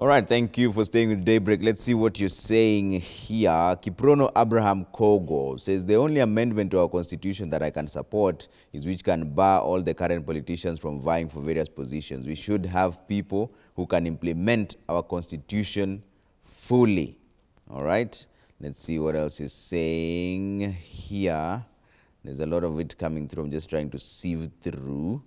All right, thank you for staying with Daybreak. Let's see what you're saying here. Kiprono Abraham Kogo says, the only amendment to our constitution that I can support is which can bar all the current politicians from vying for various positions. We should have people who can implement our constitution fully. All right, let's see what else is saying here. There's a lot of it coming through. I'm just trying to sieve through.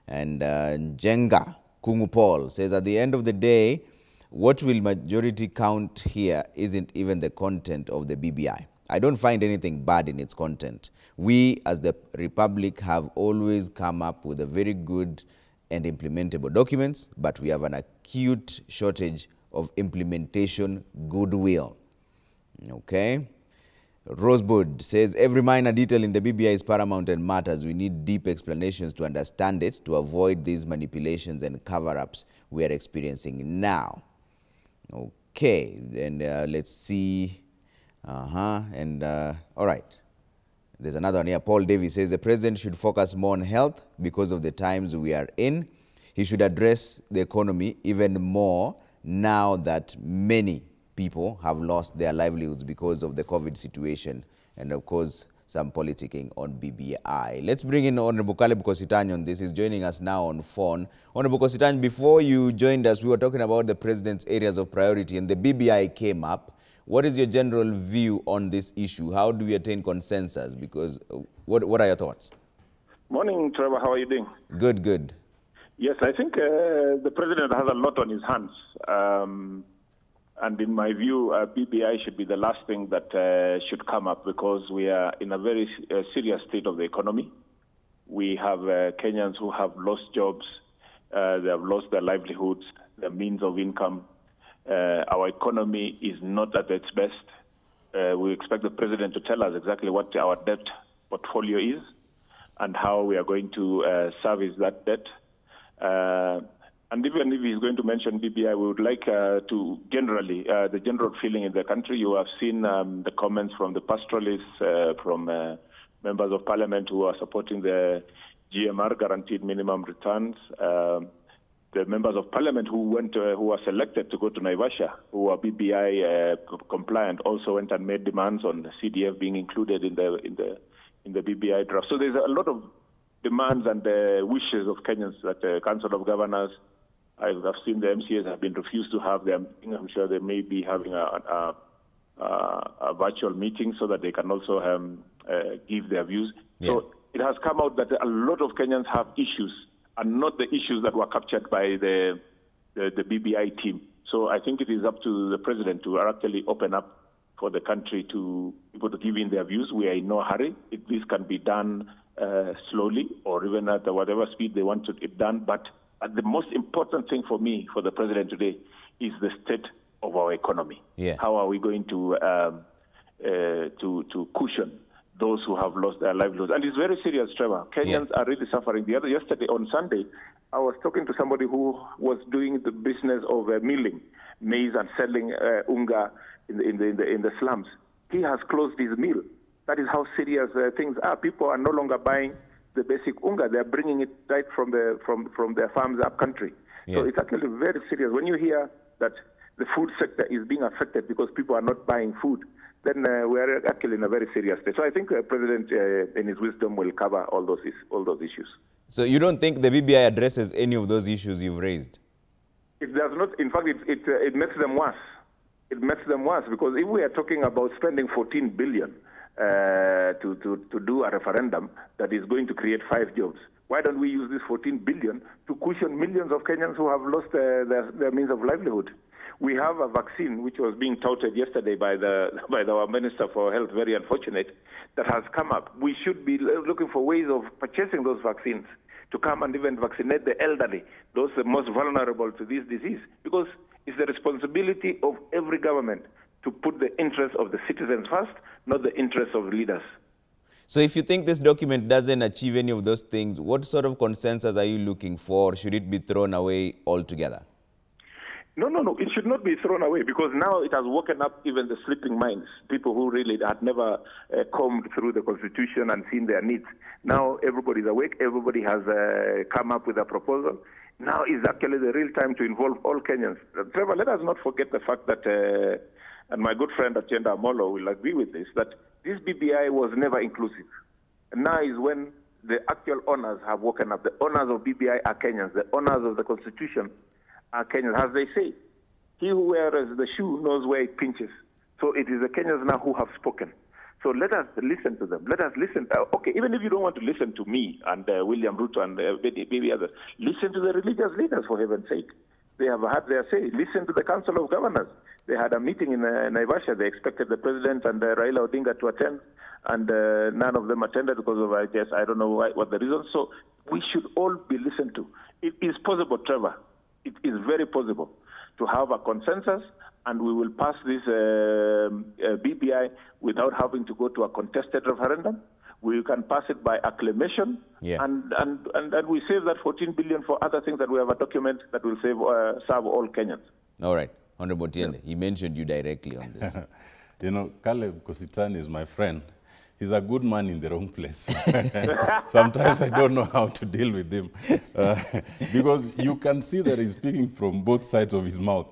And Jenga Kungu Paul says, at the end of the day, what will majority count here isn't even the content of the BBI. I don't find anything bad in its content. We, as the Republic, have always come up with a very good and implementable documents, but we have an acute shortage of implementation goodwill. Okay. Rosebud says, every minor detail in the BBI is paramount and matters. We need deep explanations to understand it, to avoid these manipulations and cover-ups we are experiencing now. Okay, then let's see. All right. There's another one here. Paul Davies says, the president should focus more on health because of the times we are in. He should address the economy even more now that many people have lost their livelihoods because of the COVID situation, and of course some politicking on BBI. Let's bring in Honorable Caleb Kositany on this. He's joining us now on phone. Honorable Kositany, before you joined us, we were talking about the president's areas of priority and the BBI came up. What is your general view on this issue? How do we attain consensus? Because what are your thoughts? Morning, Trevor. How are you doing? Good, good. Yes, I think the president has a lot on his hands. And in my view, BBI should be the last thing that should come up because we are in a very serious state of the economy. We have Kenyans who have lost jobs, they have lost their livelihoods, their means of income. Our economy is not at its best. We expect the president to tell us exactly what our debt portfolio is and how we are going to service that debt. And even if he's going to mention BBI, we would like to generally, the general feeling in the country. You have seen the comments from the pastoralists, from members of parliament who are supporting the GMR, guaranteed minimum returns. The members of parliament who were selected to go to Naivasha, who are BBI compliant, also went and made demands on the CDF being included in the BBI draft. So there's a lot of demands and wishes of Kenyans that the Council of Governors, I've seen the MCAs have been refused to have them. I'm sure they may be having a virtual meeting so that they can also give their views. Yeah. So it has come out that a lot of Kenyans have issues and not the issues that were captured by the BBI team. So I think it is up to the president to actually open up for the country to people to give in their views. We are in no hurry. This can be done slowly or even at whatever speed they want it done. But the most important thing for me, for the president today, is the state of our economy. Yeah. How are we going to cushion those who have lost their livelihoods? And it's very serious, Trevor. Kenyans are really suffering. Yesterday, on Sunday, I was talking to somebody who was doing the business of milling maize and selling unga in the slums. He has closed his mill. That is how serious things are. People are no longer buying the basic unga. They're bringing it right from their farms up country. Yeah. So it's actually very serious. When you hear that the food sector is being affected because people are not buying food, then we're actually in a very serious state. So I think the president, in his wisdom, will cover all those issues. So you don't think the BBI addresses any of those issues you've raised? It does not. In fact, it makes them worse. It makes them worse because if we are talking about spending 14 billion to do a referendum that is going to create 5 jobs, why don't we use this 14 billion to cushion millions of Kenyans who have lost their means of livelihood? We have a vaccine which was being touted yesterday by our Minister for Health, very unfortunate, that has come up. We should be looking for ways of purchasing those vaccines to come and even vaccinate the elderly, those the most vulnerable to this disease, because it's the responsibility of every government to put the interests of the citizens first, not the interests of leaders. So if you think this document doesn't achieve any of those things, what sort of consensus are you looking for? Should it be thrown away altogether? No. It should not be thrown away because now it has woken up even the sleeping minds, people who really had never combed through the Constitution and seen their needs. Now everybody's awake. Everybody has come up with a proposal. Now is actually the real time to involve all Kenyans. Trevor, let us not forget the fact that, and my good friend Atienda Amolo will agree with this, that this BBI was never inclusive. And now is when the actual owners have woken up. The owners of BBI are Kenyans. The owners of the Constitution are Kenyans. As they say, he who wears the shoe knows where it pinches. So it is the Kenyans now who have spoken. So let us listen to them. Let us listen. Okay, even if you don't want to listen to me and William Ruto and maybe others, listen to the religious leaders, for heaven's sake. They have had their say. Listen to the Council of Governors. They had a meeting in Naivasha. They expected the president and Raila Odinga to attend, and none of them attended because of, I guess, I don't know what the reason. So we should all be listened to. It is possible, Trevor. It is very possible to have a consensus, and we will pass this BBI without having to go to a contested referendum. We can pass it by acclamation, and we save that 14 billion for other things that we have a document that will serve all Kenyans. All right. Honorable Tiende, he mentioned you directly on this. You know, Caleb Kositani is my friend. He's a good man in the wrong place. Sometimes I don't know how to deal with him. Because you can see that he's speaking from both sides of his mouth.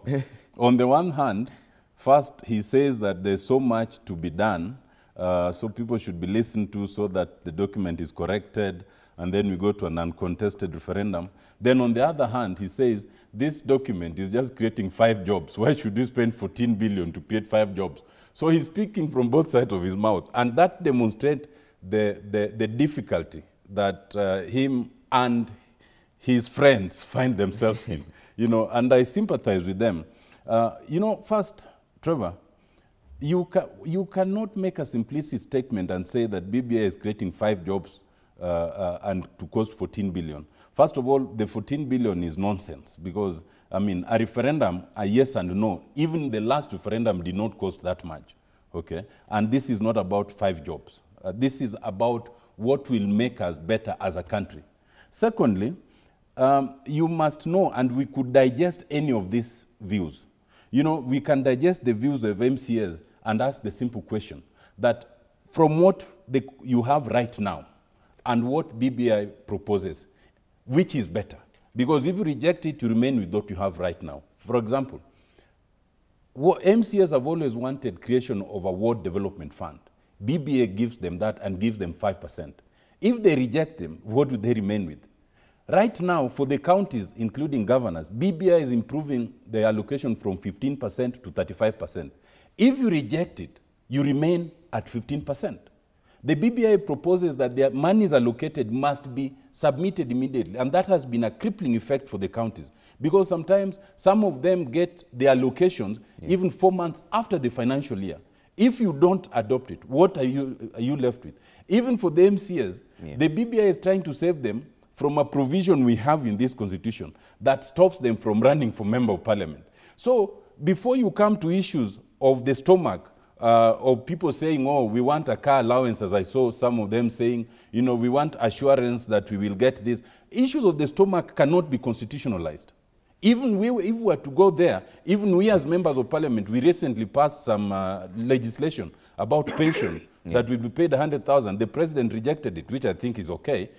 On the one hand, first he says that there's so much to be done, so people should be listened to so that the document is corrected, and then we go to an uncontested referendum. Then on the other hand, he says, this document is just creating 5 jobs. Why should we spend 14 billion to create 5 jobs? So he's speaking from both sides of his mouth, and that demonstrates the difficulty that him and his friends find themselves in. You know, and I sympathize with them. You know, first, Trevor, you cannot make a simplistic statement and say that BBI is creating 5 jobs and to cost 14 billion. First of all, the 14 billion is nonsense because, I mean, a referendum, a yes and no, even the last referendum did not cost that much, okay? And this is not about 5 jobs. This is about what will make us better as a country. Secondly, you must know, and we could digest any of these views. You know, we can digest the views of MCAs and ask the simple question that from what you have right now and what BBI proposes, which is better? Because if you reject it, you remain with what you have right now. For example, MCAs have always wanted creation of a ward development fund. BBI gives them that and gives them 5%. If they reject them, what would they remain with? Right now, for the counties, including governors, BBI is improving the allocation from 15% to 35%. If you reject it, you remain at 15%. The BBI proposes that their monies allocated must be submitted immediately, and that has been a crippling effect for the counties, because sometimes some of them get their allocations even 4 months after the financial year. If you don't adopt it, what are you left with? Even for the MCAs, the BBI is trying to save them from a provision we have in this constitution that stops them from running for member of parliament. So before you come to issues of the stomach, of people saying, oh, we want a car allowance, as I saw some of them saying, you know, we want assurance that we will get this. Issues of the stomach cannot be constitutionalized. Even if we were to go there, even we as members of parliament, we recently passed some legislation about pension that will be paid 100,000. The president rejected it, which I think is okay.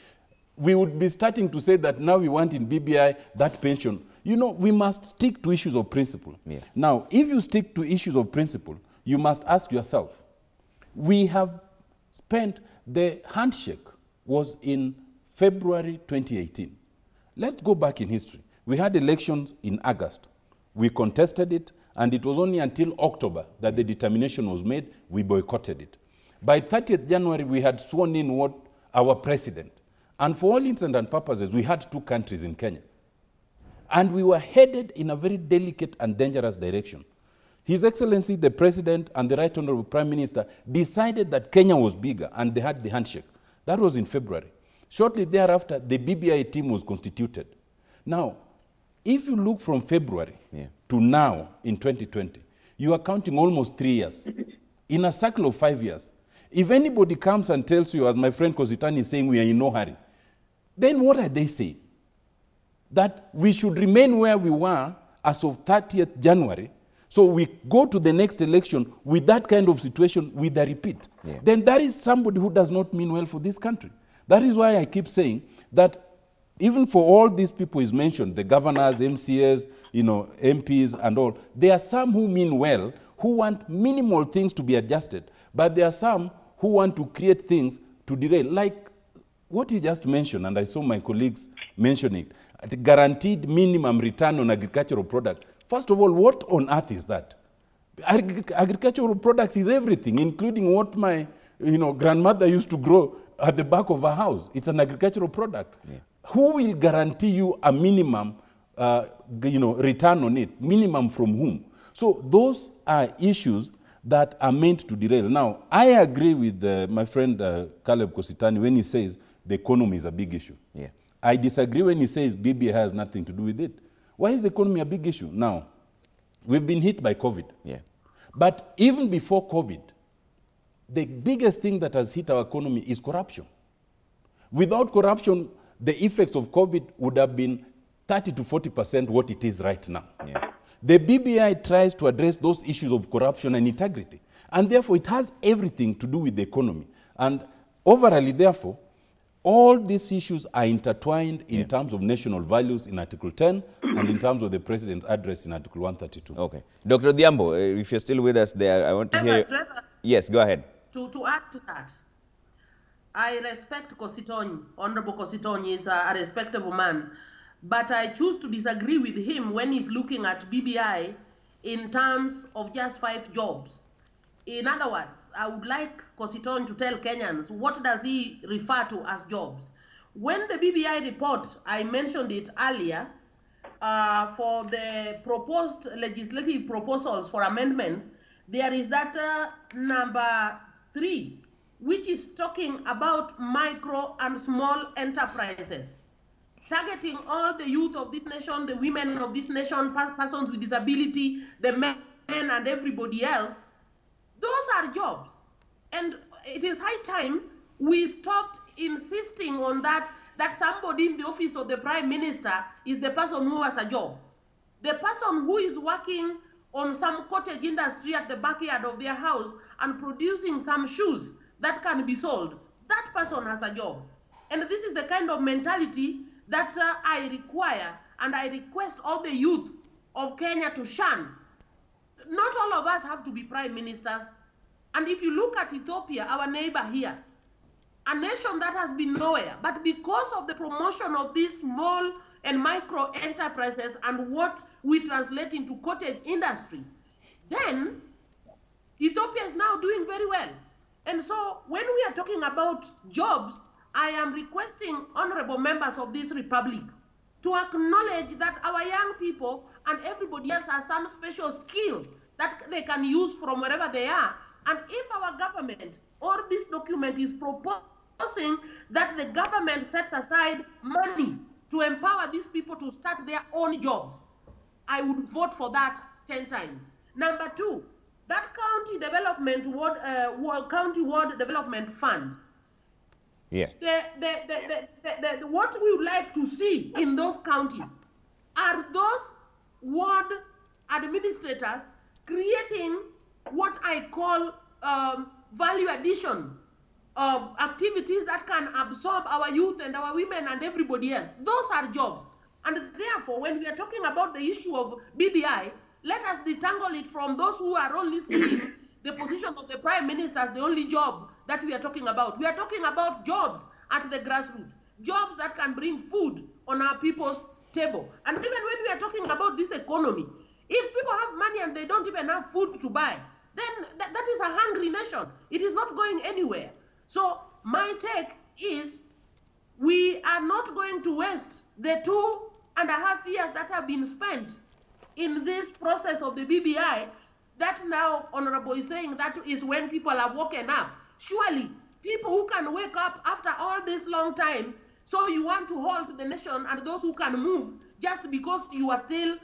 We would be starting to say that now we want in BBI that pension. You know, we must stick to issues of principle. Now, if you stick to issues of principle, you must ask yourself, we have spent, the handshake was in February 2018. Let's go back in history. We had elections in August. We contested it, and it was only until October that the determination was made. We boycotted it. By 30th January, we had sworn in our president. And for all intents and purposes, we had 2 countries in Kenya. And we were headed in a very delicate and dangerous direction. His Excellency, the President, and the Right Honorable Prime Minister decided that Kenya was bigger, and they had the handshake. That was in February. Shortly thereafter, the BBI team was constituted. Now, if you look from February to now in 2020, you are counting almost 3 years. In a cycle of 5 years. If anybody comes and tells you, as my friend Kositani is saying, we are in no hurry, then what are they saying? That we should remain where we were as of 30th January, so we go to the next election with that kind of situation with a repeat. Then that is somebody who does not mean well for this country. That is why I keep saying that even for all these people he's mentioned, the governors, MCAs, you know, MPs and all, there are some who mean well, who want minimal things to be adjusted, but there are some who want to create things to derail, like what he just mentioned, and I saw my colleagues mentioning it, the guaranteed minimum return on agricultural product. First of all, what on earth is that? Agricultural products is everything, including what my grandmother used to grow at the back of her house. It's an agricultural product. Yeah. Who will guarantee you a minimum return on it? Minimum from whom? So those are issues that are meant to derail. Now, I agree with my friend Caleb Kositani when he says the economy is a big issue. Yeah. I disagree when he says BBI has nothing to do with it. Why is the economy a big issue? Now, we've been hit by COVID. Yeah. But even before COVID, the biggest thing that has hit our economy is corruption. Without corruption, the effects of COVID would have been 30 to 40% what it is right now. Yeah. The BBI tries to address those issues of corruption and integrity. And therefore, it has everything to do with the economy. And overall, therefore, all these issues are intertwined in terms of national values in Article 10 and in terms of the President's address in Article 132. Okay. Dr. Diambo, if you're still with us there, I want to hear you. Yes, go ahead. To add to that, I respect Kositony. Honorable Kositony is a respectable man, but I choose to disagree with him when he's looking at BBI in terms of just 5 jobs. In other words, I would like Kositony to tell Kenyans what does he refer to as jobs. When the BBI report, I mentioned it earlier, for the proposed legislative proposals for amendments, there is that number 3, which is talking about micro and small enterprises, targeting all the youth of this nation, the women of this nation, persons with disability, the men and everybody else. Those are jobs. And it is high time we stopped insisting on that somebody in the office of the Prime Minister is the person who has a job. The person who is working on some cottage industry at the backyard of their house and producing some shoes that can be sold, that person has a job. And this is the kind of mentality that I require and I request all the youth of Kenya to shun. Not all of us have to be prime ministers. And if you look at Ethiopia, our neighbor here, a nation that has been nowhere, but because of the promotion of these small and micro enterprises and what we translate into cottage industries, then Ethiopia is now doing very well. And so when we are talking about jobs, I am requesting honorable members of this republic to acknowledge that our young people and everybody else has some special skill that they can use from wherever they are. And if our government or this document is proposing that the government sets aside money to empower these people to start their own jobs, I would vote for that 10 times. Number 2, that county development county ward development fund. Yeah. What we would like to see in those counties are those ward administrators creating what I call value addition activities that can absorb our youth and our women and everybody else. Those are jobs. And therefore, when we are talking about the issue of BBI, let us detangle it from those who are only seeing the position of the Prime Minister as the only job that we are talking about. We are talking about jobs at the grassroots, jobs that can bring food on our people's table. And even when we are talking about this economy, if people have money and they don't even have food to buy, then that is a hungry nation. It is not going anywhere. So my take is we are not going to waste the 2.5 years that have been spent in this process of the BBI. That now, Honorable, is saying that is when people have woken up. Surely, people who can wake up after all this long time, so you want to halt the nation and those who can move just because you are still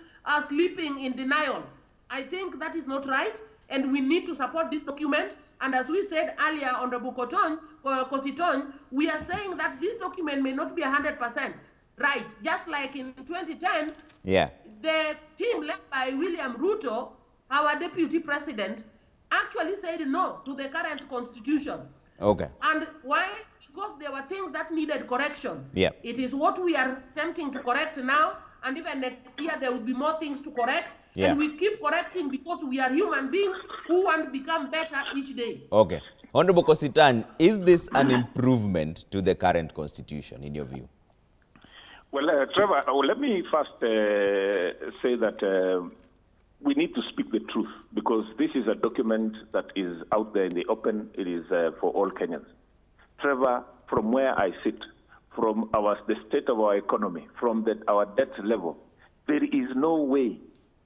sleeping in denial. I think that is not right, and we need to support this document. And as we said earlier, Honorable Kositony, we are saying that this document may not be 100% right. Just like in 2010, the team led by William Ruto, our deputy president, actually said no to the current constitution. Okay. And why? because there were things that needed correction. Yeah. It is what we are attempting to correct now, and even next year there will be more things to correct. Yeah. And we keep correcting because we are human beings who want to become better each day. Okay. Honorable Kositany, is this an improvement to the current constitution, in your view? Well, Trevor, let me first say that we need to speak the truth, because this is a document that is out there in the open. It is for all Kenyans. Trevor, from where I sit, from the state of our economy, from our debt level, there is no way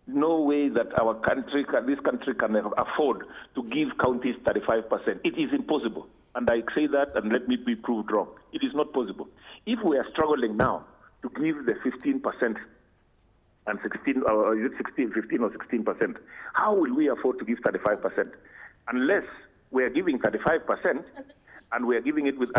that this country can afford to give counties 35%. It is impossible. And I say that, and let me be proved wrong. It is not possible. If we are struggling now to give the 15% and 16, or is it 16, 15 or 16%, how will we afford to give 35%? Unless we are giving 35%, and we are giving it with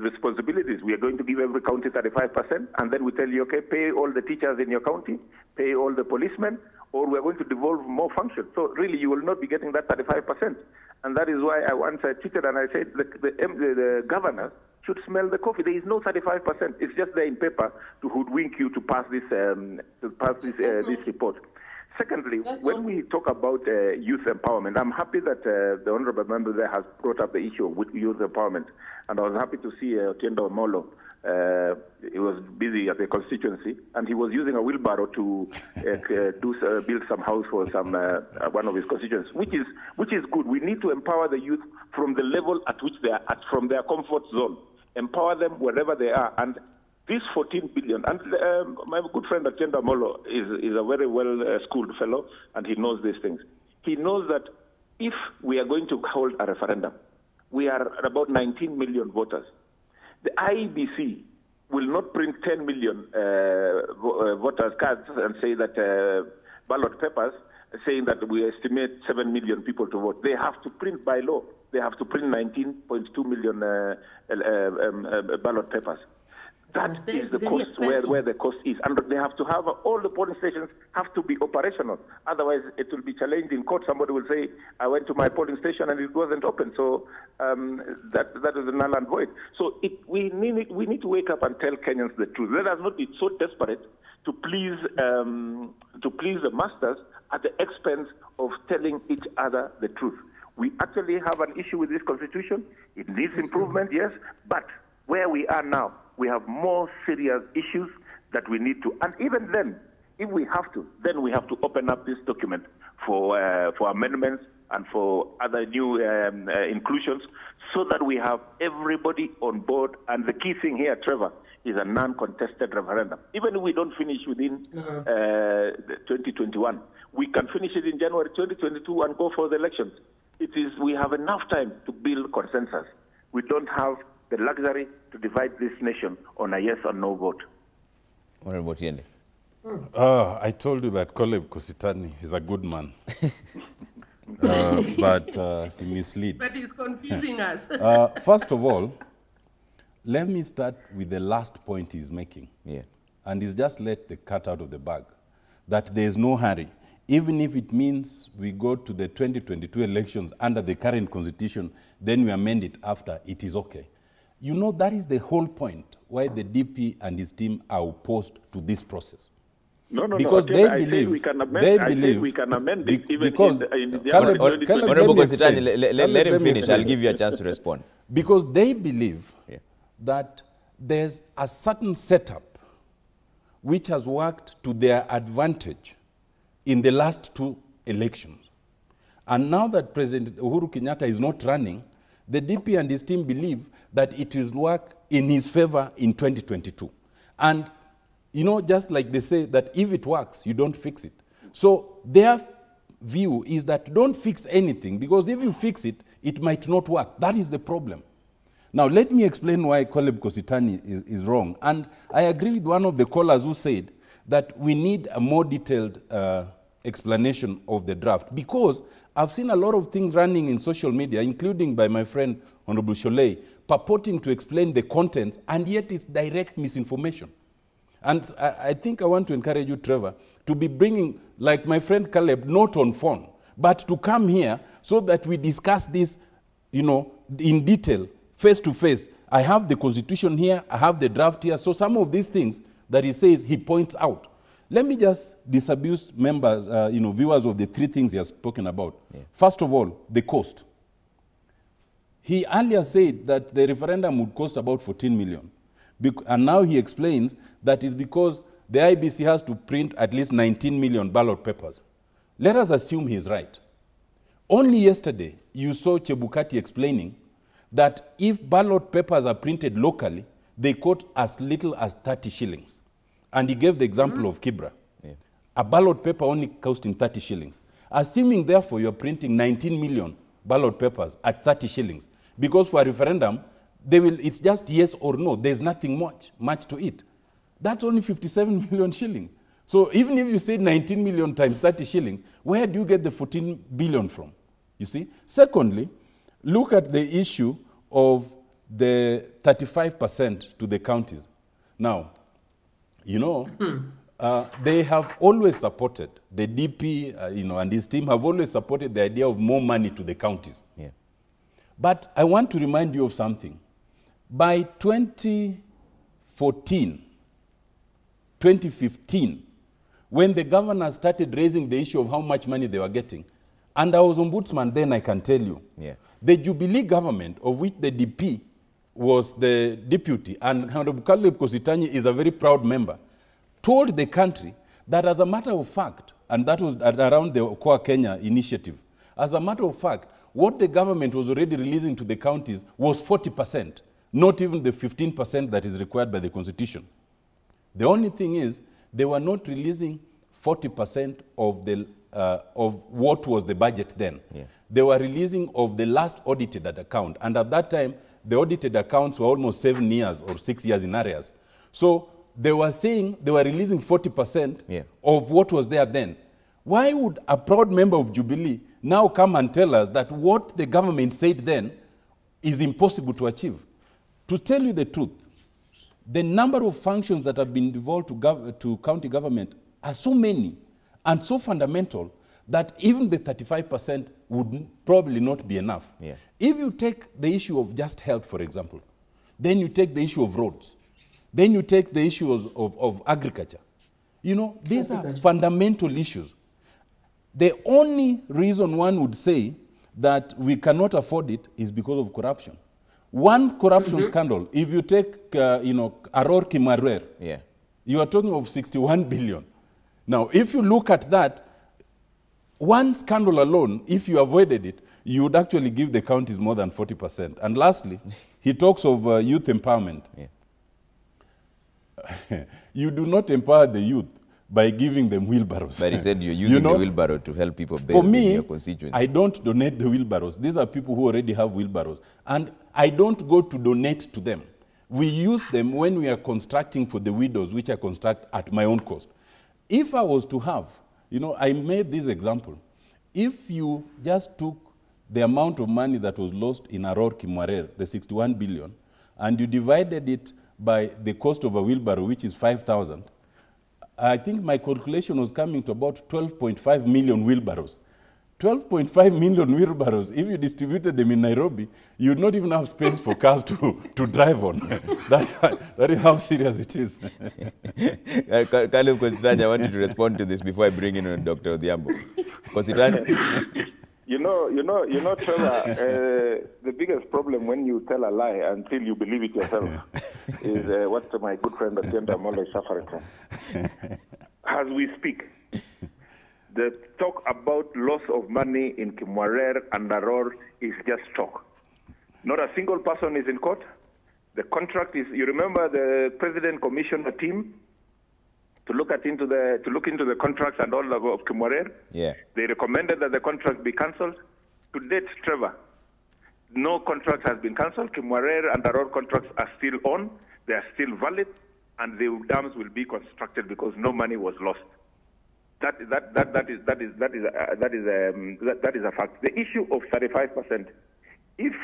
responsibilities. We are going to give every county 35%, and then we tell you, okay, pay all the teachers in your county, pay all the policemen, or we are going to devolve more functions. So really, you will not be getting that 35%. And that is why I once tweeted and I said the governors should smell the coffee. There is no 35%. It's just there in paper to hoodwink you to pass this this report. Secondly, when we talk about youth empowerment, I'm happy that the honorable member there has brought up the issue of youth empowerment, and I was happy to see Otiendo Omolo. He was busy at the constituency, and he was using a wheelbarrow to build some house for one of his constituents, which is good. We need to empower the youth from the level at which they are at, from their comfort zone. Empower them wherever they are, and this 14 billion, and my good friend Otiendo Omolo is a very well-schooled fellow, and he knows these things. He knows that if we are going to hold a referendum, we are about 19 million voters. The IEBC will not print 10 million voters' cards and say that ballot papers saying that we estimate 7 million people to vote. They have to print by law. They have to print 19.2 million ballot papers. That is the cost, where the cost is. And they have to have, all the polling stations have to be operational. Otherwise, it will be challenged in court. Somebody will say, I went to my polling station and it wasn't open. So that is a null and void. So we need to wake up and tell Kenyans the truth. Let us not be so desperate to please the masters at the expense of telling each other the truth. We actually have an issue with this constitution. It needs improvement, yes, but where we are now, we have more serious issues that we need to, and even then, if we have to, then we have to open up this document for amendments and for other new inclusions, so that we have everybody on board. And the key thing here, Trevor, is a non-contested referendum. Even if we don't finish within 2021, we can finish it in January 2022 and go for the elections. We have enough time to build consensus. We don't have the luxury to divide this nation on a yes or no vote. Honorable Tiende. I told you that Caleb Kositany is a good man, but he misleads. But he's confusing us. First of all, let me start with the last point he's making. Yeah. And he's just let the cat out of the bag, that there is no hurry. Even if it means we go to the 2022 elections under the current constitution, then we amend it after, it is okay. You know, that is the whole point why the DP and his team are opposed to this process. No, because no. They I believe, we can amend, they I believe we can amend it even because in the Honorable Kositany, let him finish. I'll give you a chance to respond. Because they believe that there's a certain setup which has worked to their advantage in the last 2 elections. And now that President Uhuru Kenyatta is not running, the DP and his team believe that it will work in his favor in 2022. And, you know, just like they say that if it works, you don't fix it. So their view is that don't fix anything, because if you fix it, it might not work. That is the problem. Now, let me explain why Caleb Kositany is wrong. And I agree with one of the callers who said that we need a more detailed explanation of the draft, because I've seen a lot of things running in social media, including by my friend Honorable Sholei, purporting to explain the contents, and yet it's direct misinformation. And I think I want to encourage you, Trevor, to be bringing, like my friend Caleb, not on phone, but to come here so that we discuss this, you know, in detail, face to face, I have the constitution here, I have the draft here. So some of these things that he says, he points out. Let me just disabuse members, viewers of the three things he has spoken about. Yeah. First of all, the cost. He earlier said that the referendum would cost about 14 million. And now he explains that it's because the IBC has to print at least 19 million ballot papers. Let us assume he's right. Only yesterday, you saw Chebukati explaining that if ballot papers are printed locally, they cost as little as 30 shillings. And he gave the example of Kibra. Yeah. A ballot paper only costing 30 shillings. Assuming, therefore, you're printing 19 million ballot papers at 30 shillings, because for a referendum, it's just yes or no. There's nothing much to it. That's only 57 million shillings. So even if you say 19 million times 30 shillings, where do you get the 14 billion from? You see? Secondly, look at the issue of the 35% to the counties. Now, they have always supported, the DP, and his team have always supported the idea of more money to the counties. Yeah. But I want to remind you of something. By 2014, 2015, when the governors started raising the issue of how much money they were getting, and I was ombudsman then, I can tell you, the Jubilee government, of which the DP was the deputy, and Honorable Caleb Kositanyi is a very proud member, told the country that as a matter of fact, and that was around the Okoa Kenya initiative, as a matter of fact, what the government was already releasing to the counties was 40%, not even the 15% that is required by the Constitution. The only thing is, they were not releasing 40% of what was the budget then. Yeah. They were releasing of the last audited account. And at that time, the audited accounts were almost 7 years or 6 years in arrears. So they were saying they were releasing 40% of what was there then. Why would a proud member of Jubilee now come and tell us that what the government said then is impossible to achieve? To tell you the truth, the number of functions that have been devolved to county government are so many and so fundamental that even the 35% would probably not be enough. Yeah. If you take the issue of just health, for example, then you take the issue of roads, then you take the issues of agriculture. These are fundamental issues. The only reason one would say that we cannot afford it is because of corruption. One corruption scandal, if you take, Aror Kimarwer, you are talking of 61 billion. Now, if you look at that, one scandal alone, if you avoided it, you would actually give the counties more than 40%. And lastly, he talks of youth empowerment. Yeah. You do not empower the youth by giving them wheelbarrows. But he said you're using the wheelbarrow to help people build in your constituency. I don't donate the wheelbarrows. These are people who already have wheelbarrows. And I don't go to donate to them. We use them when we are constructing for the widows, which I construct at my own cost. If I was to have, I made this example. If you just took the amount of money that was lost in Aror Kimwarer, the 61 billion, and you divided it by the cost of a wheelbarrow, which is 5,000, I think my calculation was coming to about 12.5 million wheelbarrows. 12.5 million wheelbarrows, if you distributed them in Nairobi, you would not even have space for cars to drive on. That is how serious it is. Caleb Kositanyi, I want you to respond to this before I bring in Dr. Odhiambo. Kositanyi? Trevor, the biggest problem when you tell a lie until you believe it yourself is what my good friend Atienda Molo is suffering from. As we speak, the talk about loss of money in Kimwarer and Aror is just talk. Not a single person is in court. The contract is, you remember the president commissioned a team to look into the contracts and all of Kimwarer? Yeah. They recommended that the contract be cancelled. To date, Trevor, no contract has been cancelled. Kimwarer and Aror contracts are still on. They are still valid, and the dams will be constructed because no money was lost. That is a fact. The issue of 35%. If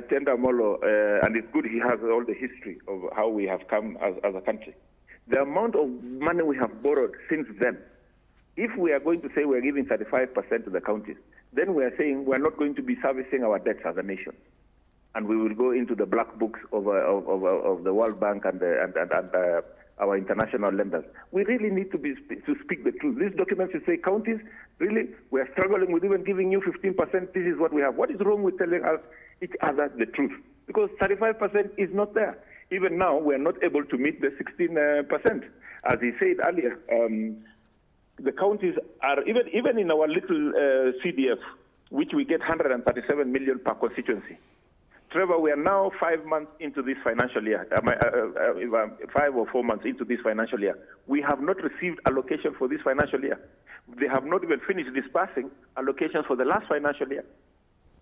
Tenda Molo, and it's good he has all the history of how we have come as a country, the amount of money we have borrowed since then, if we are going to say we're giving 35% to the counties, then we are saying we're not going to be servicing our debts as a nation. and we will go into the black books of the World Bank and our international lenders. We really need to speak the truth. These documents should say, counties, really, we are struggling with even giving you 15%. This is what we have. What is wrong with telling us each other the truth? Because 35% is not there. Even now, we are not able to meet the 16%. As he said earlier, the counties are, even in our little CDF, which we get 137 million per constituency. Trevor, we are now 5 months into this financial year, 5 or 4 months into this financial year. We have not received allocation for this financial year. They have not even finished disbursing allocations for the last financial year.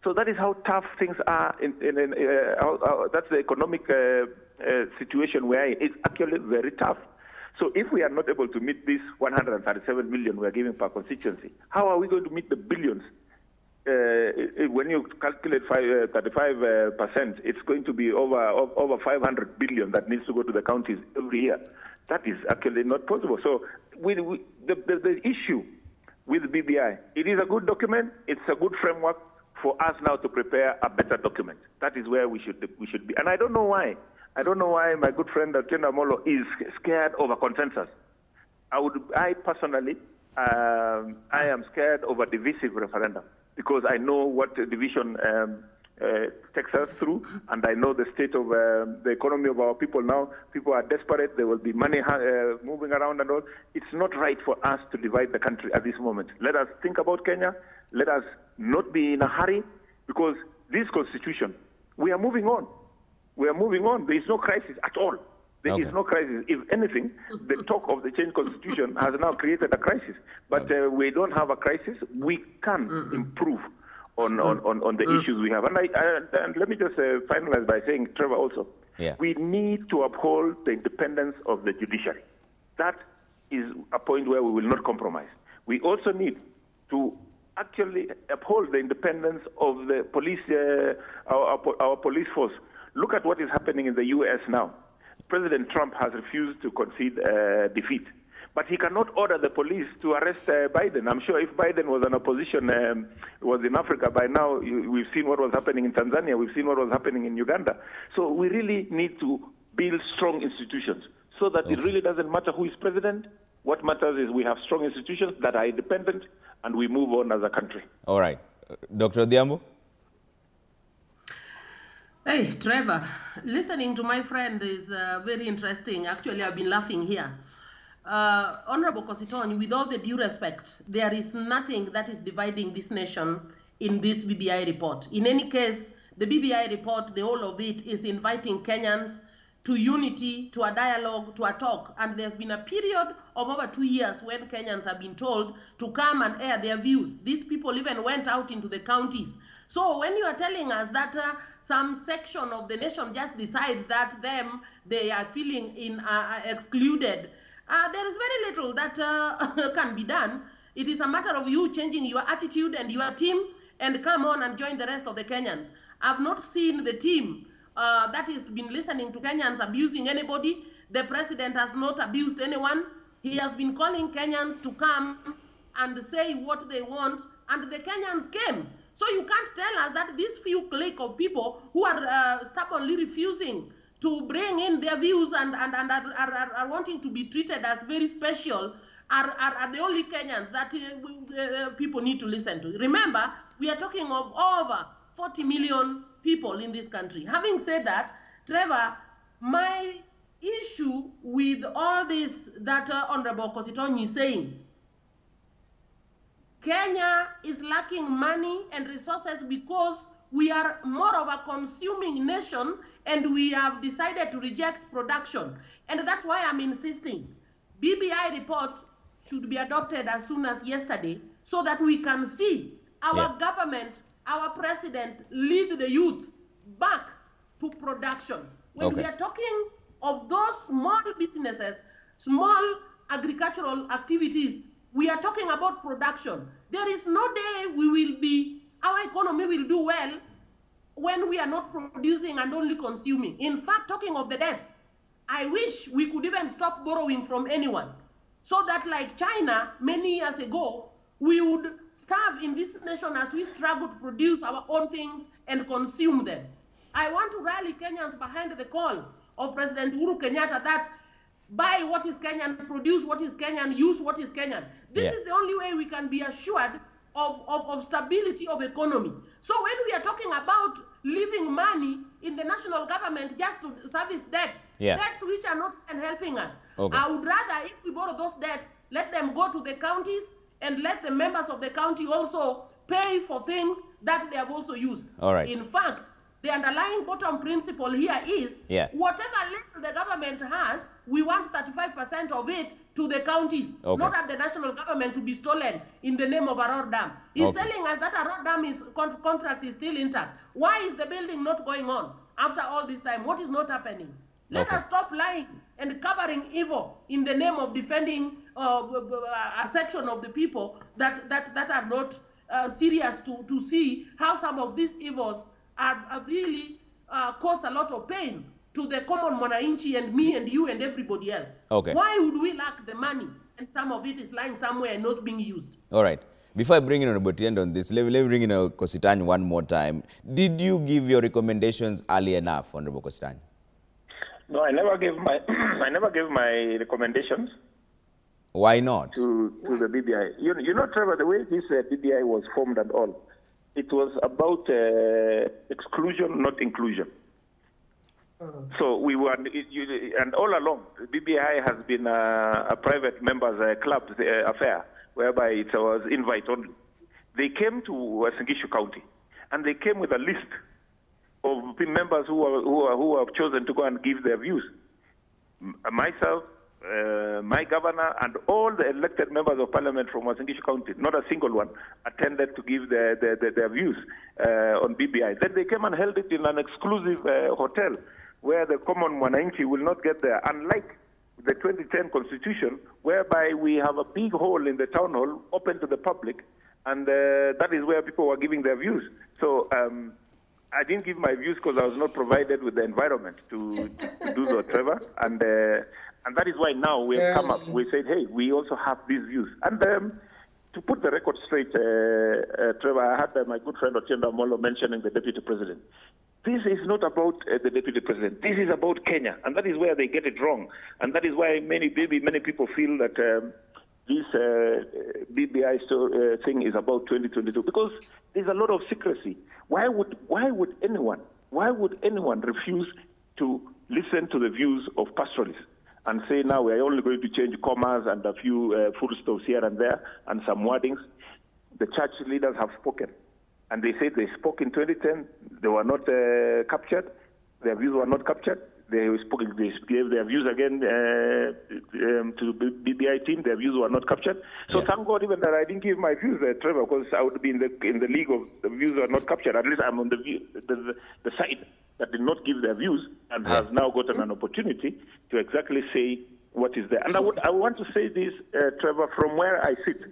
So that is how tough things are. That's the economic situation we're in. It's actually very tough. So if we are not able to meet this 137 million we are giving per constituency, how are we going to meet the billions? When you calculate 35%, it's going to be over 500 billion that needs to go to the counties every year. That is actually not possible. So the issue with BBI, it is a good document. It's a good framework for us now to prepare a better document. That is where we should be. And I don't know why. I don't know why my good friend Kenda Molo is scared of a consensus. I personally, I am of a divisive referendum, because I know what division takes us through, and I know the state of the economy of our people now. People are desperate. There will be money moving around and all. It's not right for us to divide the country at this moment. Let us think about Kenya. Let us not be in a hurry, because this constitution, we are moving on. We are moving on. There is no crisis at all. There is no crisis. If anything, the talk of the change constitution has now created a crisis. But we don't have a crisis. We can improve on the issues we have. And let me just finalize by saying, Trevor, also, we need to uphold the independence of the judiciary. That is a point where we will not compromise. We also need to actually uphold the independence of the police, our police force. Look at what is happening in the U.S. now. President Trump has refused to concede defeat. But he cannot order the police to arrest Biden. I'm sure if Biden was an opposition, was in Africa by now, we've seen what was happening in Tanzania, we've seen what was happening in Uganda. So we really need to build strong institutions so that it really doesn't matter who is president. What matters is we have strong institutions that are independent, and we move on as a country. All right. Dr. Odhiambo? Hey, Trevor, listening to my friend is very interesting. Actually, I've been laughing here. Honorable Kositony, with all the due respect, there is nothing that is dividing this nation in this BBI report. In any case, the BBI report, the whole of it, is inviting Kenyans to unity, to a dialogue, to a talk. And there's been a period of over 2 years when Kenyans have been told to come and air their views. These people even went out into the counties. So when you are telling us that some section of the nation just decides that they are feeling excluded, there is very little that can be done. It is a matter of you changing your attitude and your team and come on and join the rest of the Kenyans. I've not seen the team that has been listening to Kenyans abusing anybody. The president has not abused anyone. He has been calling Kenyans to come and say what they want, and the Kenyans came. So you can't tell us that these few clique of people who are stubbornly refusing to bring in their views and are wanting to be treated as very special are the only Kenyans that people need to listen to. Remember, we are talking of over 40 million people in this country. Having said that, Trevor, my issue with all this that Honorable Kositony is saying, Kenya is lacking money and resources because we are more of a consuming nation and we have decided to reject production. And that's why I'm insisting. BBI report should be adopted as soon as yesterday so that we can see our government, our president, lead the youth back to production. When we are talking of those small businesses, small agricultural activities, we are talking about production. There is no day our economy will do well when we are not producing and only consuming. In fact, talking of the debts, I wish we could even stop borrowing from anyone so that, like China many years ago, we would starve in this nation as we struggle to produce our own things and consume them. I want to rally Kenyans behind the call of President Uhuru Kenyatta that buy what is Kenyan, produce what is Kenyan, use what is Kenyan. This is the only way we can be assured of stability of economy. So when we are talking about leaving money in the national government just to service debts, debts which are not helping us, I would rather, if we borrow those debts, let them go to the counties and let the members of the county also pay for things that they have also used. All right. In fact, the underlying bottom principle here is whatever little the government has, we want 35% of it to the counties, not at the national government to be stolen in the name of a road dam. He's telling us that a road dam contract is still intact. Why is the building not going on after all this time? What is not happening? Let us stop lying and covering evil in the name of defending a section of the people that are not serious to see how some of these evils are really caused a lot of pain to the common mwananchi and me and you and everybody else. Why would we lack the money and some of it is lying somewhere and not being used? All right. Before I bring in Honorable Tiendo on this, let me bring in Kositany one more time. Did you give your recommendations early enough, Honorable Kositany? No, I never gave my I never gave my recommendations. Why not? To the BBI. You know, Trevor, the way this BBI was formed and all, it was about exclusion, not inclusion. So we were, and all along, the BBI has been a private members club affair, whereby it was invite only. They came to Singishu County, and they came with a list of members who have chosen to go and give their views. Myself, my governor, and all the elected members of parliament from Singishu County, not a single one, attended to give their views on BBI. Then they came and held it in an exclusive hotel where the common mwananchi will not get there, unlike the 2010 constitution, whereby we have a big hall in the town hall open to the public, and that is where people were giving their views. So I didn't give my views because I was not provided with the environment to do so, Trevor. And that is why now we have come up. We said, hey, we also have these views. And to put the record straight, Trevor, I had my good friend Otienda Molo mentioning the deputy president. This is not about the deputy president. This is about Kenya. And that is where they get it wrong. And that is why many people feel that this BBI thing is about 2022, because there's a lot of secrecy. Why would anyone refuse to listen to the views of pastoralists and say, now we are only going to change commas and a few footstops here and there and some wordings? The church leaders have spoken, and they said they spoke in 2010. They were not captured. Their views were not captured. They gave their views again to the BBI team. Their views were not captured. So thank God even that I didn't give my views, Trevor, because I would be in the league of the views were not captured. At least I'm on the side that did not give their views and has now gotten an opportunity to exactly say what is there. And I want to say this, Trevor, from where I sit.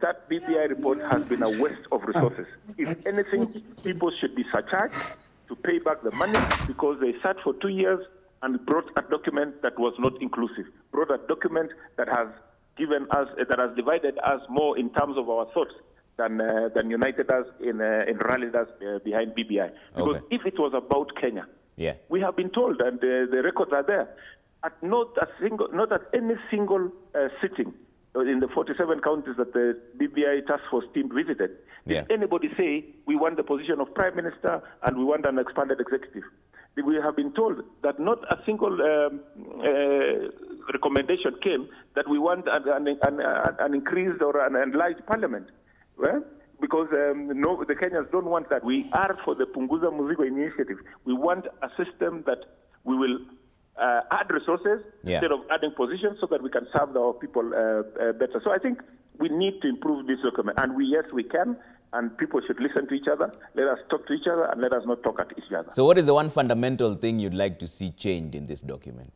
That BBI report has been a waste of resources. If anything, people should be surcharged to pay back the money, because they sat for 2 years and brought a document that was not inclusive, brought a document that has given us, that has divided us more in terms of our thoughts than united us in rallied us behind BBI. Because if it was about Kenya, we have been told, and the records are there, not at any single sitting in the 47 counties that the BBI task force team visited, did anybody say, we want the position of Prime Minister and we want an expanded executive? We have been told that not a single recommendation came that we want an increased or an enlarged parliament. Well, because no, the Kenyans don't want that. We are for the Punguza Muzigo initiative. We want a system that we will add resources instead of adding positions, so that we can serve our people better. So I think we need to improve this document, and we can, and people should listen to each other. Let us talk to each other, and let us not talk at each other. So what is the one fundamental thing you'd like to see changed in this document?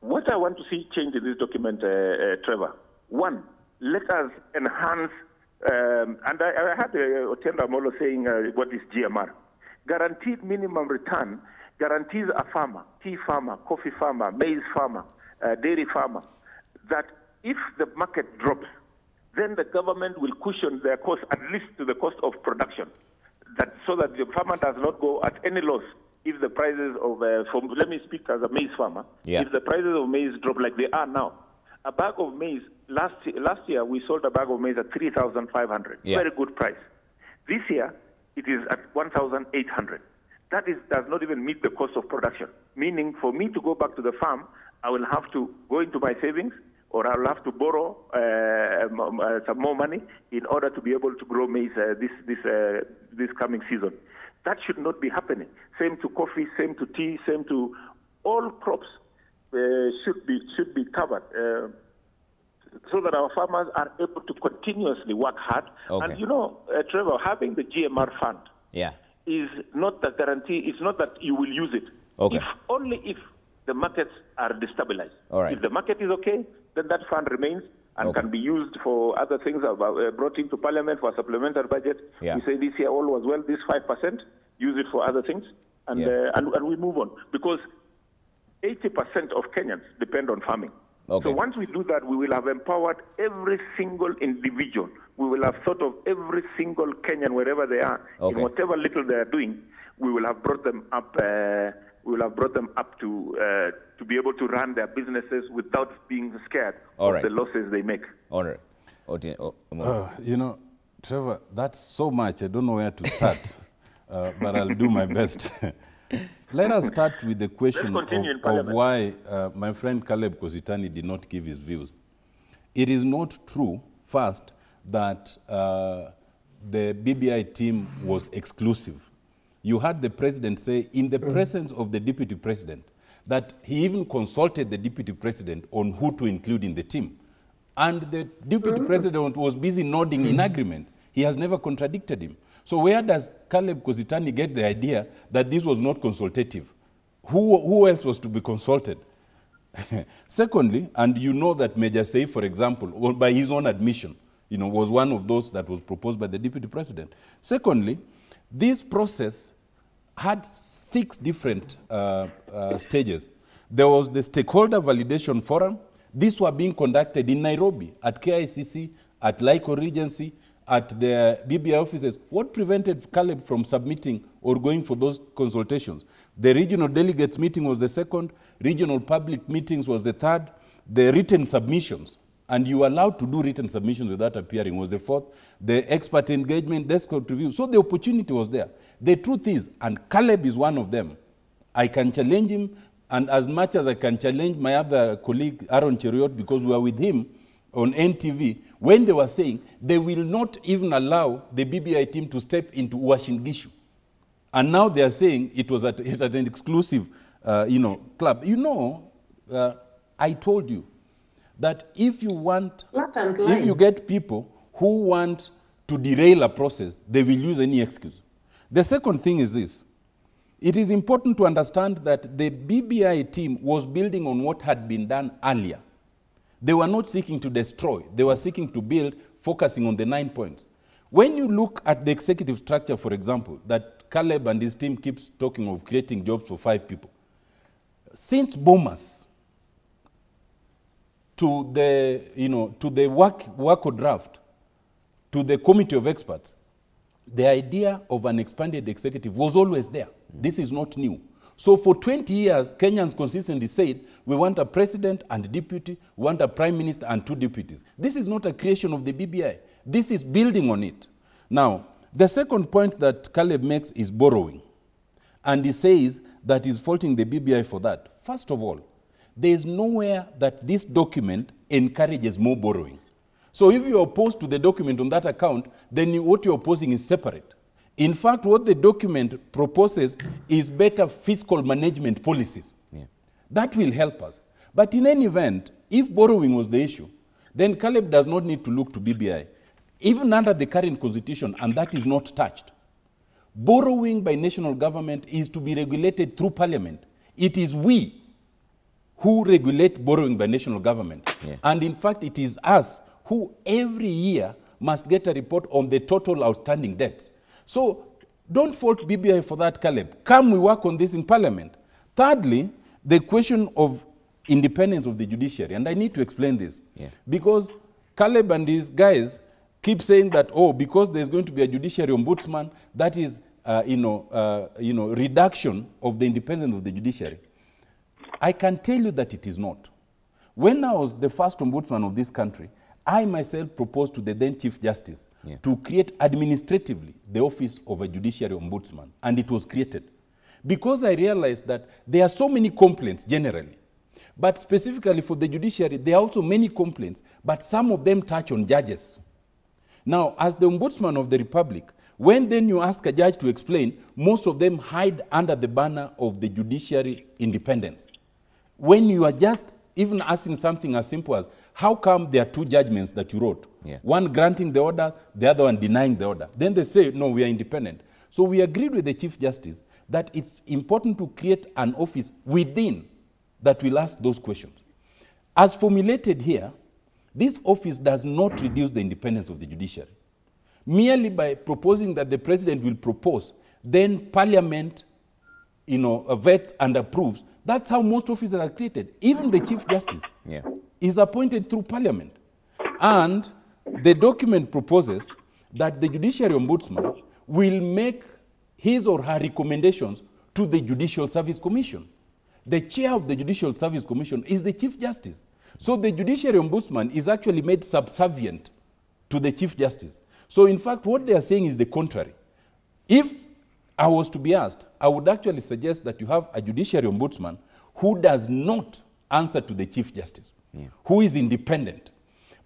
What I want to see changed in this document, Trevor, one, let us enhance, and I had Otienda Molo saying what is GMR, guaranteed minimum return, guarantees a farmer, tea farmer, coffee farmer, maize farmer, dairy farmer, that if the market drops, then the government will cushion their cost, at least to the cost of production. so that the farmer does not go at any loss if the prices of, let me speak as a maize farmer, if the prices of maize drop like they are now. A bag of maize, last year we sold a bag of maize at 3,500, very good price. This year, it is at 1,800. That does not even meet the cost of production, meaning for me to go back to the farm, I will have to go into my savings, or I'll have to borrow some more money in order to be able to grow maize this coming season. That should not be happening. Same to coffee, same to tea, same to all crops should be covered so that our farmers are able to continuously work hard. Okay. And you know, Trevor, having the GMR fund is not the guarantee. It's not that you will use it. Okay. Only if the markets are destabilized. All right. If the market is okay, then that fund remains and can be used for other things brought into Parliament for a supplementary budget. We say this year all was well, this 5%, use it for other things, and we move on. Because 80% of Kenyans depend on farming. So once we do that, we will have empowered every single individual. We will have thought of every single Kenyan, wherever they are, in whatever little they are doing. We will have brought them up. To be able to run their businesses without being scared of the losses they make. All right. You know, Trevor, that's so much. I don't know where to start, but I'll do my best. Let us start with the question of why my friend Caleb Kositani did not give his views. It is not true, first, that the BBI team was exclusive. You heard the president say, in the presence of the deputy president, that he even consulted the deputy president on who to include in the team. And the deputy president was busy nodding in agreement. He has never contradicted him. So where does Caleb Kositani get the idea that this was not consultative? Who else was to be consulted? Secondly, and you know that Major Seif, for example, by his own admission, you know, was one of those that was proposed by the deputy president. Secondly, this process had 6 different stages. There was the stakeholder validation forum. These were being conducted in Nairobi, at KICC, at LICO Regency, at the BBI offices. What prevented Caleb from submitting or going for those consultations? The regional delegates meeting was the second, regional public meetings was the third, the written submissions, and you were allowed to do written submissions without appearing, was the fourth, the expert engagement, desktop review. So the opportunity was there. The truth is, and Caleb is one of them, I can challenge him, and as much as I can challenge my other colleague, Aaron Cheruiyot, because we were with him on NTV, when they were saying they will not even allow the BBI team to step into Uasin Gishu. And now they are saying it was at an exclusive club. You know, I told you that if you get people who want to derail a process, they will use any excuse. The second thing is this. It is important to understand that the BBI team was building on what had been done earlier. They were not seeking to destroy. They were seeking to build, focusing on the 9 points. When you look at the executive structure, for example, that Caleb and his team keeps talking of creating jobs for 5 people, since Bomas to the WACO draft, to the committee of experts, the idea of an expanded executive was always there. This is not new. So for 20 years, Kenyans consistently said, we want a president and deputy, we want a prime minister and 2 deputies. This is not a creation of the BBI. This is building on it. Now, the second point that Caleb makes is borrowing. And he says that he's faulting the BBI for that. First of all, there is nowhere that this document encourages more borrowing. So if you are opposed to the document on that account, then what you're opposing is separate. In fact, what the document proposes is better fiscal management policies. That will help us. But in any event, if borrowing was the issue, then Caleb does not need to look to BBI, even under the current constitution, and that is not touched. Borrowing by national government is to be regulated through parliament. It is we who regulate borrowing by national government. And in fact, it is us who every year must get a report on the total outstanding debts. So don't fault BBI for that, Caleb. Come, we work on this in Parliament. Thirdly, the question of independence of the judiciary. And I need to explain this. Because Caleb and his guys keep saying that, oh, because there's going to be a judiciary ombudsman, that is reduction of the independence of the judiciary, I can tell you that it is not. When I was the first ombudsman of this country, I myself proposed to the then Chief Justice to create administratively the office of a judiciary ombudsman, and it was created. Because I realized that there are so many complaints generally, but specifically for the judiciary, there are also many complaints, but some of them touch on judges. Now, as the Ombudsman of the Republic, when then you ask a judge to explain, most of them hide under the banner of the judiciary independence. When you are just even asking something as simple as, how come there are two judgments that you wrote? One granting the order, the other one denying the order. Then they say, no, we are independent. So we agreed with the Chief Justice that it's important to create an office within that will ask those questions. As formulated here, this office does not reduce the independence of the judiciary. Merely by proposing that the president will propose, then parliament, vets and approves. That's how most offices are created. Even the Chief Justice is appointed through parliament. And the document proposes that the judiciary ombudsman will make his or her recommendations to the Judicial Service Commission. The chair of the Judicial Service Commission is the Chief Justice. So the judiciary ombudsman is actually made subservient to the Chief Justice. So in fact, what they are saying is the contrary. If I was to be asked, I would actually suggest that you have a judiciary ombudsman who does not answer to the Chief Justice, who is independent.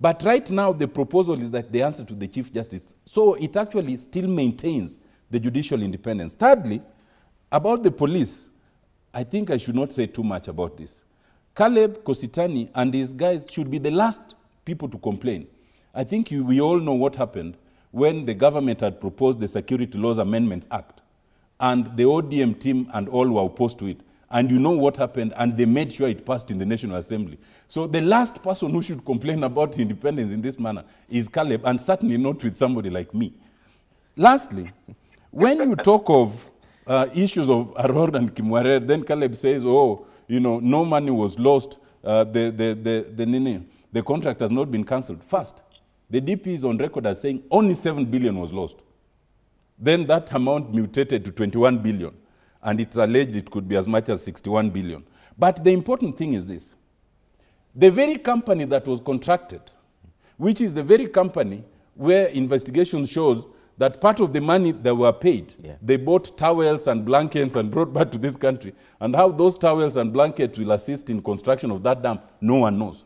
But right now, the proposal is that they answer to the Chief Justice. So it actually still maintains the judicial independence. Thirdly, about the police, I think I should not say too much about this. Caleb Kositany and his guys should be the last people to complain. I think we all know what happened when the government had proposed the Security Laws Amendments Act, and the ODM team and all were opposed to it. And you know what happened, and they made sure it passed in the National Assembly. So the last person who should complain about independence in this manner is Caleb, and certainly not with somebody like me. Lastly, when you talk of issues of Aror and Kimwarer, then Caleb says, oh, no money was lost, the contract has not been cancelled. First, the DP is on record as saying only 7 billion was lost. Then that amount mutated to 21 billion, and it's alleged it could be as much as 61 billion. But the important thing is this. The very company that was contracted, which is the very company where investigation shows that part of the money that were paid, they bought towels and blankets and brought back to this country. And how those towels and blankets will assist in construction of that dam, no one knows.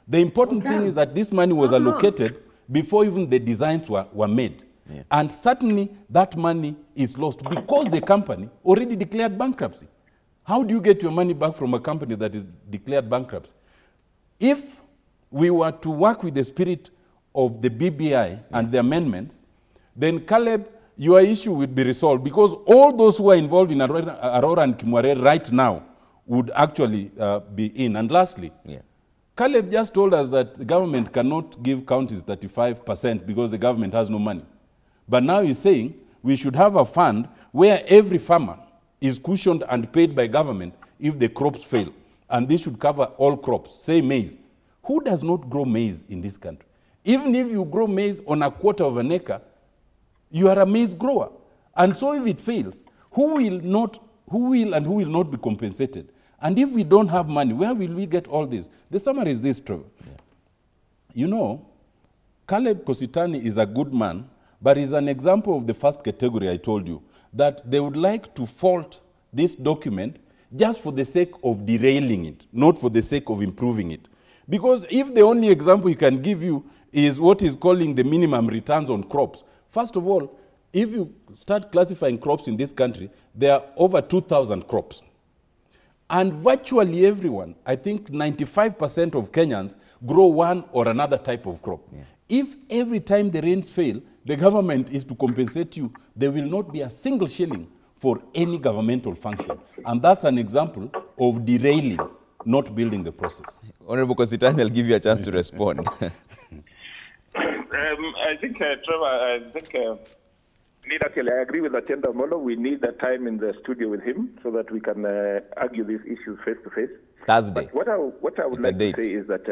The important thing is that this money was allocated before even the designs were made. And certainly that money is lost because the company already declared bankruptcy. How do you get your money back from a company that is declared bankruptcy? If we were to work with the spirit of the BBI and the amendments, then Caleb, your issue would be resolved because all those who are involved in Aurora and Kimware right now would actually be in. And lastly, Caleb just told us that the government cannot give counties 35% because the government has no money. But now he's saying we should have a fund where every farmer is cushioned and paid by government if the crops fail. And this should cover all crops, say maize. Who does not grow maize in this country? Even if you grow maize on a quarter of an acre, you are a maize grower. And so if it fails, who will and who will not be compensated? And if we don't have money, where will we get all this? The summary is this, Trevor. You know, Caleb Kositany is a good man, but is an example of the first category I told you, that they would like to fault this document just for the sake of derailing it, not for the sake of improving it. Because if the only example he can give you is what he's calling the minimum returns on crops, first of all, if you start classifying crops in this country, there are over 2,000 crops. And virtually everyone, I think 95% of Kenyans, grow one or another type of crop. If every time the rains fail, the government is to compensate you, there will not be a single shilling for any governmental function. And that's an example of derailing, not building the process. Honorable Kositany, I'll give you a chance to respond. I think, Trevor, I agree with Atienda Molo. We need that time in the studio with him so that we can argue these issues face to face. Thursday. But what I would like to say is that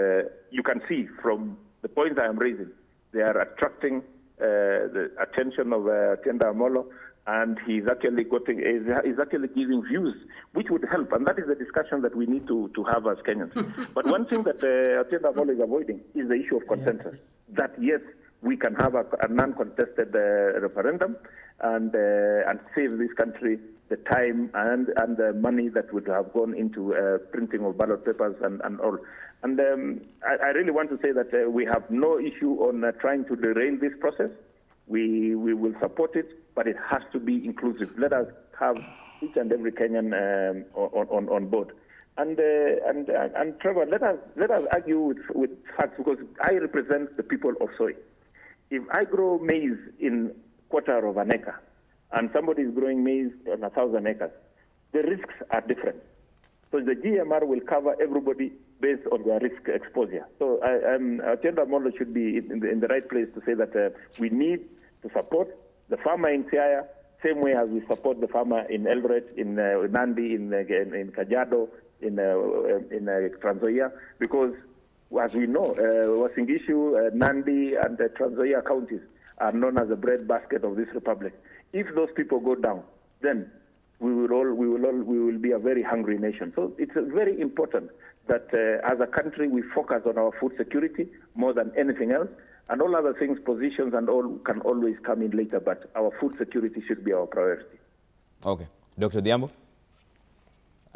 you can see from the points I am raising, they are attracting the attention of Atienda Molo. and he's actually giving views which would help, and that is the discussion that we need to have as Kenyans. But one thing that Otiende Amollo is avoiding is the issue of consensus. That yes, we can have a non-contested referendum and save this country the time and the money that would have gone into printing of ballot papers and all. And I really want to say that we have no issue on trying to derail this process. We will support it, but it has to be inclusive. Let us have each and every Kenyan on board. And Trevor, let us argue with facts, because I represent the people of Soy. If I grow maize in quarter of an acre, and somebody is growing maize on 1,000 acres, the risks are different. So the GMR will cover everybody based on their risk exposure. So Otiende Amollo should be in the right place to say that we need to support the farmer in Siaya, same way as we support the farmer in Eldoret, in Nandi, in Kajiado, in Trans Nzoia, because as we know, Uasin Gishu, Nandi, and the Trans Nzoia counties are known as the breadbasket of this republic. If those people go down, then we will be a very hungry nation. So it's very important that as a country we focus on our food security more than anything else, and all other things, positions and all, can always come in later, but our food security should be our priority. Okay. Dr. Diambo,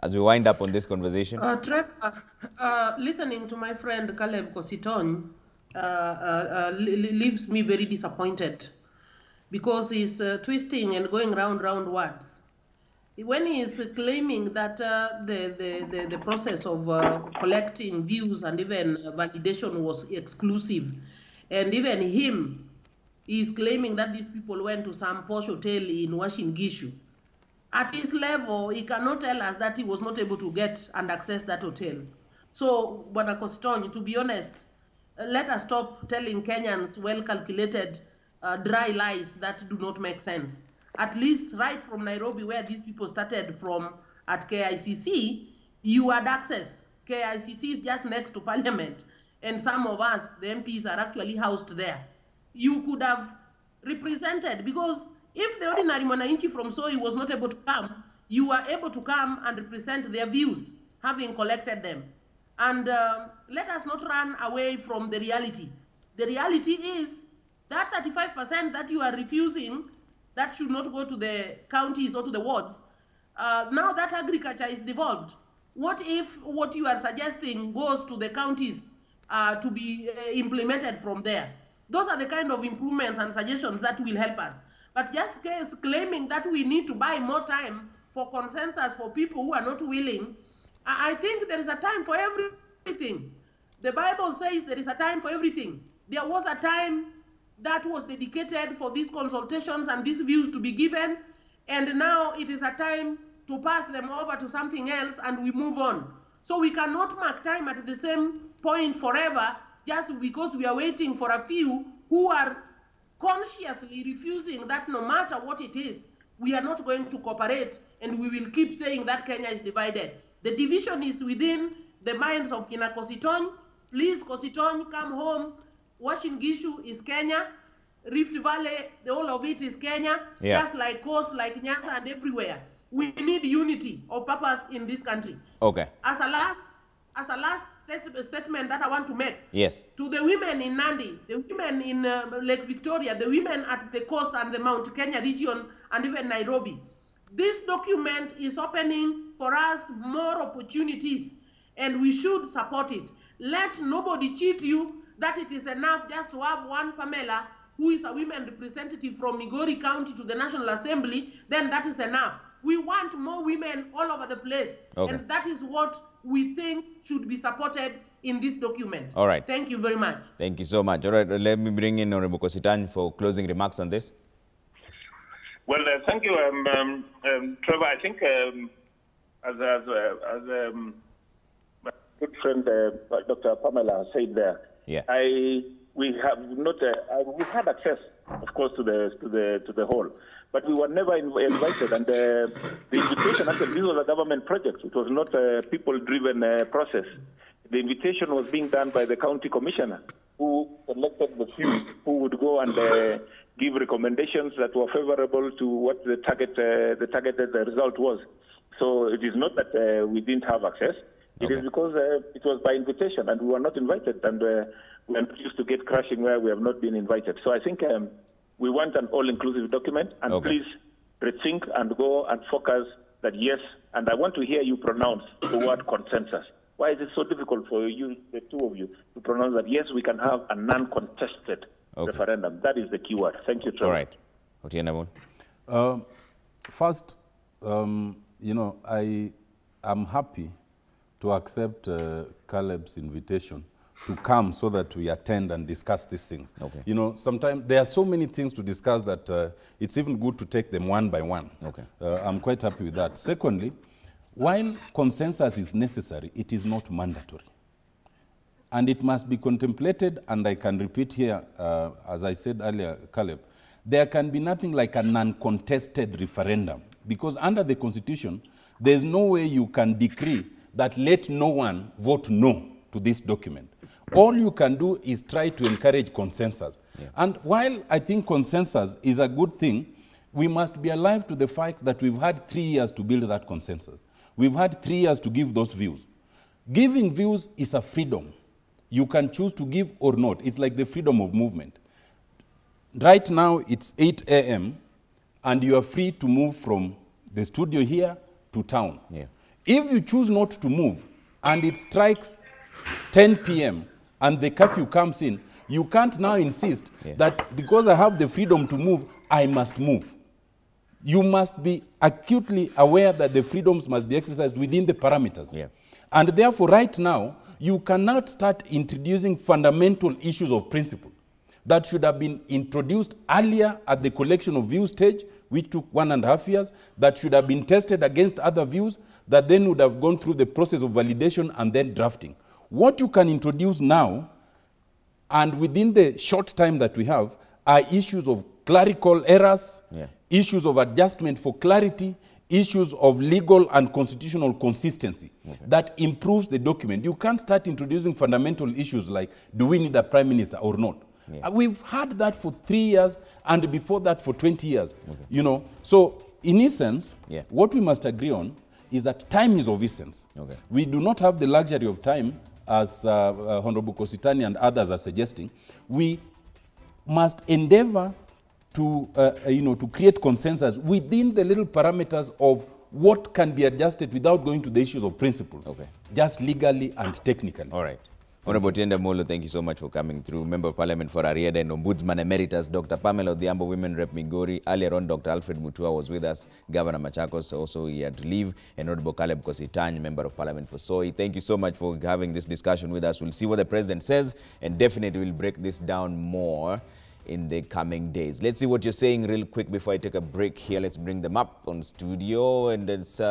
as we wind up on this conversation. Trevor, listening to my friend Caleb Kositony leaves me very disappointed, because he's twisting and going round words. When he is claiming that the process of collecting views and even validation was exclusive, and even him is claiming that these people went to some posh hotel in Uasin Gishu. At his level, he cannot tell us that he was not able to get and access that hotel. So, Bwana Kositony, to be honest, let us stop telling Kenyans well-calculated dry lies that do not make sense. At least right from Nairobi, where these people started from at KICC, you had access. KICC is just next to Parliament, and some of us, the MPs, are actually housed there. You could have represented, because if the ordinary mwananchi from Soy was not able to come, you were able to come and represent their views, having collected them. And let us not run away from the reality. The reality is that 35% that you are refusing, that should not go to the counties or to the wards. Now that agriculture is devolved, what if what you are suggesting goes to the counties to be implemented from there? Those are the kind of improvements and suggestions that will help us. But just claiming that we need to buy more time for consensus for people who are not willing, I think there is a time for everything. The Bible says there is a time for everything. There was a time that was dedicated for these consultations and these views to be given, and now it is a time to pass them over to something else and we move on. So we cannot mark time at the same point forever just because we are waiting for a few who are consciously refusing that no matter what it is, we are not going to cooperate, and we will keep saying that Kenya is divided. The division is within the minds of Kina Kositony. Please, Kositony, come home. Uasin Gishu is Kenya. Rift Valley, the whole of it is Kenya. Yeah. Just like Coast, like Nyanza, and everywhere. We need unity of purpose in this country. Okay. As a last statement that I want to make. Yes. To the women in Nandi, the women in Lake Victoria, the women at the coast and the Mount Kenya region, and even Nairobi. This document is opening for us more opportunities, and we should support it. Let nobody cheat you that it is enough just to have one Pamela who is a women representative from Migori County to the National Assembly, then that is enough. We want more women all over the place. Okay. And that is what we think should be supported in this document. All right. Thank you very much. Thank you so much. All right, let me bring in Honorable Kositany for closing remarks on this. Well, thank you, Trevor. I think as my good friend Dr. Pamela said there, yeah. We had access, of course, to the hall, but we were never invited. And the invitation, actually, this was a government project. It was not a people-driven process. The invitation was being done by the county commissioner, who selected the few who would go and give recommendations that were favorable to what the targeted result was. So it is not that we didn't have access. It is because it was by invitation and we were not invited, and we are not used to get crashing where we have not been invited. So I think we want an all-inclusive document, and please rethink and go and focus that yes, and I want to hear you pronounce the word consensus. Why is it so difficult for you, the two of you, to pronounce that yes, we can have a non-contested referendum? That is the key word. Thank you, Trevor. All right. Otieno. First, you know, I am happy to accept Caleb's invitation to come so that we attend and discuss these things. Okay. You know, sometimes there are so many things to discuss that it's even good to take them one by one. Okay. I'm quite happy with that. Secondly, while consensus is necessary, it is not mandatory. And it must be contemplated, and I can repeat here, as I said earlier, Caleb, there can be nothing like a non-contested referendum, because under the Constitution, there's no way you can decree that let no one vote no to this document. All you can do is try to encourage consensus. Yeah. And while I think consensus is a good thing, we must be alive to the fact that we've had 3 years to build that consensus. We've had 3 years to give those views. Giving views is a freedom. You can choose to give or not. It's like the freedom of movement. Right now, it's 8 a.m., and you are free to move from the studio here to town. Yeah. If you choose not to move, and it strikes 10 p.m., and the curfew comes in, you can't now insist that because I have the freedom to move, I must move. You must be acutely aware that the freedoms must be exercised within the parameters. Yeah. And therefore, right now, you cannot start introducing fundamental issues of principle that should have been introduced earlier at the collection of views stage, which took 1.5 years, that should have been tested against other views, that then would have gone through the process of validation and then drafting. What you can introduce now, and within the short time that we have, are issues of clerical errors, issues of adjustment for clarity, issues of legal and constitutional consistency that improves the document. You can't start introducing fundamental issues like, do we need a prime minister or not? We've had that for 3 years, and before that for 20 years. You know, so in essence, what we must agree on is that time is of essence. We do not have the luxury of time, as Honorable Kositani and others are suggesting. We must endeavor to, to create consensus within the little parameters of what can be adjusted without going to the issues of principle, just legally and technically. All right. Honorable Tienda Molo, thank you so much for coming through. Member of Parliament for Ariada and Ombudsman Emeritus, Dr. Pamela Odhiambo, Women Rep Migori. Earlier on, Dr. Alfred Mutua was with us. Governor Machakos, also he had to leave. And Honorable Caleb Kositany, Member of Parliament for Soi. Thank you so much for having this discussion with us. We'll see what the President says, and definitely we'll break this down more in the coming days. Let's see what you're saying real quick before I take a break here. Let's bring them up on studio, and it's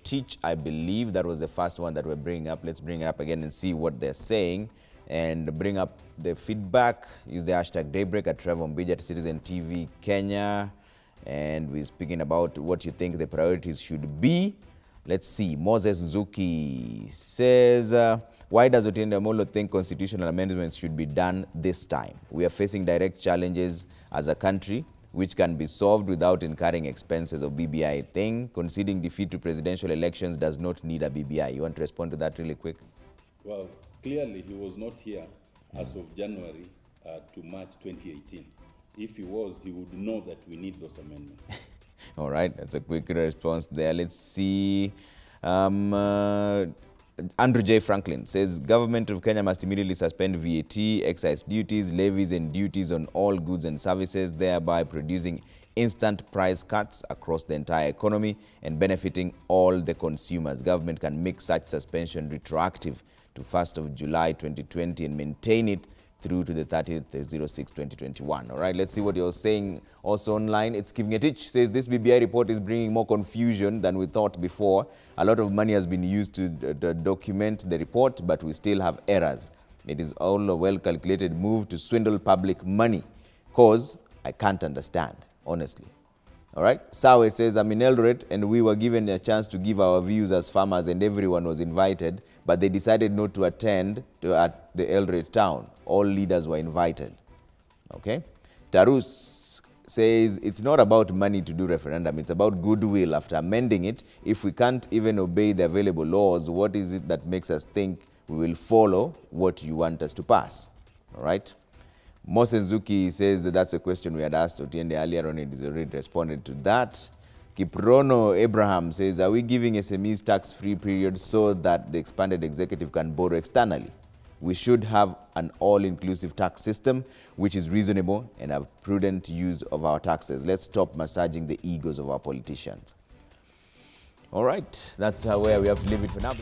Teach, I believe that was the first one that we're bringing up. Let's bring it up again and see what they're saying and bring up the feedback. Use the hashtag Daybreak at Trevor Mbija at Citizen TV Kenya, and we're speaking about what you think the priorities should be. Let's see. Moses Nzuki says, why does Otiende Amolo think constitutional amendments should be done this time? We are facing direct challenges as a country, which can be solved without incurring expenses of BBI thing. Conceding defeat to presidential elections does not need a BBI. You want to respond to that really quick? Well, clearly he was not here as of January to March 2018. If he was, he would know that we need those amendments. All right, that's a quick response there. Let's see. Andrew J. Franklin says, government of Kenya must immediately suspend VAT, excise duties, levies and duties on all goods and services, thereby producing instant price cuts across the entire economy and benefiting all the consumers. Government can make such suspension retroactive to 1st of July 2020 and maintain it through to the 30th/06/2021. All right, let's see what you're saying also online. It's Kipngetich says this BBI report is bringing more confusion than we thought before. A lot of money has been used to document the report, but we still have errors. It is all a well-calculated move to swindle public money, cause I can't understand, honestly. All right, Sawe says, I'm in Eldoret and we were given a chance to give our views as farmers and everyone was invited, but they decided not to attend at the Eldoret town. All leaders were invited. Okay. Tarus says it's not about money to do referendum, it's about goodwill. After amending it, if we can't even obey the available laws, what is it that makes us think we will follow what you want us to pass? All right. Mosenzuki says that that's a question we had asked Otiende earlier on. It is already responded to that. Kiprono Abraham says, are we giving SMEs tax-free period so that the expanded executive can borrow externally? We should have an all-inclusive tax system, which is reasonable and a prudent use of our taxes. Let's stop massaging the egos of our politicians. All right, that's where we have to leave it for now.